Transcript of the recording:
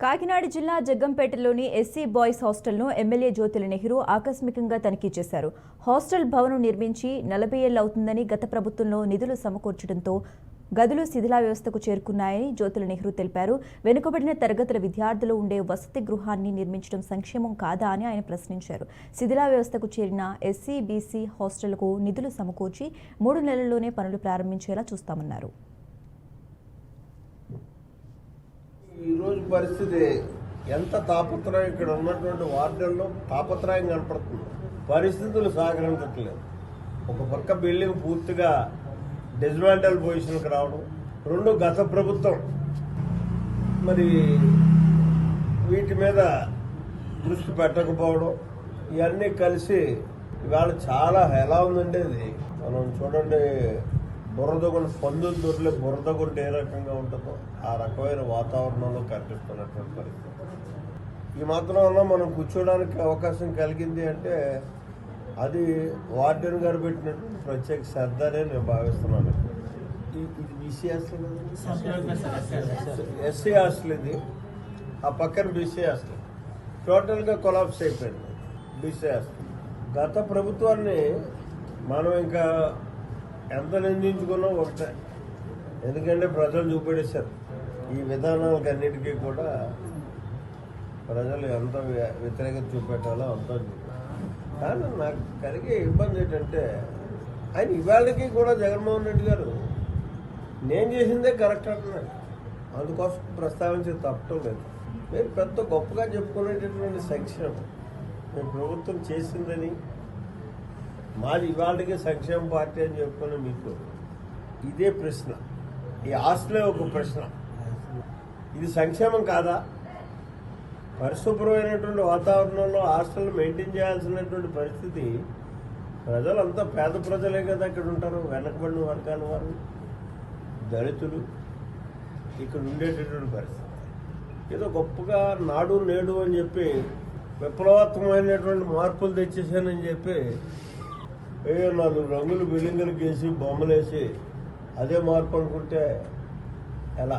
కాకినాడ జిల్లా జగ్గంపేటలోని SC boys హాస్టల్ను MLA Jyothula Nehru ఆకస్మికంగా తనిఖీ చేశారు. హాస్టల్ భవనం నిర్మించి 40 ఏళ్లు అవుతుందని, గత ప్రభుత్వంలో నిధులు సమకూర్చడంతో గదులు శిథిలా వ్యవస్థకు చేరుకున్నాయని జ్యోతుల నెహ్రూ తెలిపారు. వెనుకబడిన తరగతుల విద్యార్థులు ఉండే వసతి గృహాన్ని నిర్మించడం సంక్షేమం కాదా అని ఆయన ప్రశ్నించారు. శిథిలా వ్యవస్థకు చేరిన ఎస్సీ బీసీ హాస్టళ్లకు నిధులు సమకూర్చి 3 నెలల్లోనే పనులు ప్రారంభించేలా చూస్తామన్నారు. ఈరోజు పరిస్థితి ఎంత తాపత్రయం ఇక్కడ ఉన్నటువంటి వార్డుల్లో తాపత్రయం కనపడుతుంది. పరిస్థితులు సహకరించట్లేదు. ఒక పక్క బిల్డింగ్ పూర్తిగా డిస్మాంటల్ పొజిషన్కి రావడం, రెండు గత ప్రభుత్వం మరి వీటి మీద దృష్టి పెట్టకపోవడం, ఇవన్నీ కలిసి ఇవాళ చాలా ఎలా ఉందంటే ఇది మనం చూడండి, బురదగుంట పందులు దొరిలే బురదగుంట ఏ రకంగా ఉంటుందో ఆ రకమైన వాతావరణంలో కనిపిస్తున్నటువంటి పరిస్థితి. ఈ మాత్రం వల్ల మనం కూర్చోడానికి అవకాశం కలిగింది అంటే అది వార్డెన్ గారు పెట్టినటువంటి ప్రత్యేక శ్రద్ధ అనే నేను భావిస్తున్నాను. ఇది బీసీ హాస్టల్, ఎస్సీ హాస్టల్, ఇది ఆ పక్కన బీసీ హాస్టల్ టోటల్గా కొలాప్స్ అయిపోయింది. బీసీ హాస్టల్ గత ప్రభుత్వాన్ని మనం ఇంకా ఎంత నిందించుకున్నా ఒకటే, ఎందుకంటే ప్రజలు చూపెట్టేశారు. ఈ విధానాలకు అన్నిటికీ కూడా ప్రజలు ఎంత వ్యతిరేకత చూపెట్టాలో అంత చూపెట్టారు. కానీ నాకు కలిగే ఇబ్బంది ఏంటంటే ఆయన ఇవాళకి కూడా జగన్మోహన్ రెడ్డి గారు నేను చేసిందే కరెక్ట్ అంటున్నాడు. అందుకోసం ప్రస్తావించే తప్పటం లేదు. మీరు పెద్ద గొప్పగా చెప్పుకునేటటువంటి సంక్షేమం మేము ప్రభుత్వం చేసిందని, మాది ఇవాళకి సంక్షేమ పార్టీ అని చెప్పుకునే మీకు ఇదే ప్రశ్న. ఈ హాస్టలే ఒక ప్రశ్న. ఇది సంక్షేమం కాదా? పరిశుభ్రమైనటువంటి వాతావరణంలో హాస్టల్ మెయింటైన్ చేయాల్సినటువంటి పరిస్థితి. ప్రజలంతా పేద ప్రజలే కదా అక్కడ ఉంటారు. వెనకబడిన వర్గాల వారు, దళితులు ఇక్కడ ఉండేటటువంటి పరిస్థితి. ఏదో గొప్పగా నాడు నేడు అని చెప్పి విప్లవాత్మకమైనటువంటి మార్పులు తెచ్చేసానని చెప్పి 4 రంగులు బిల్డింగులు గీసి బొమ్మలేసి అదే మార్పు అనుకుంటే ఎలా?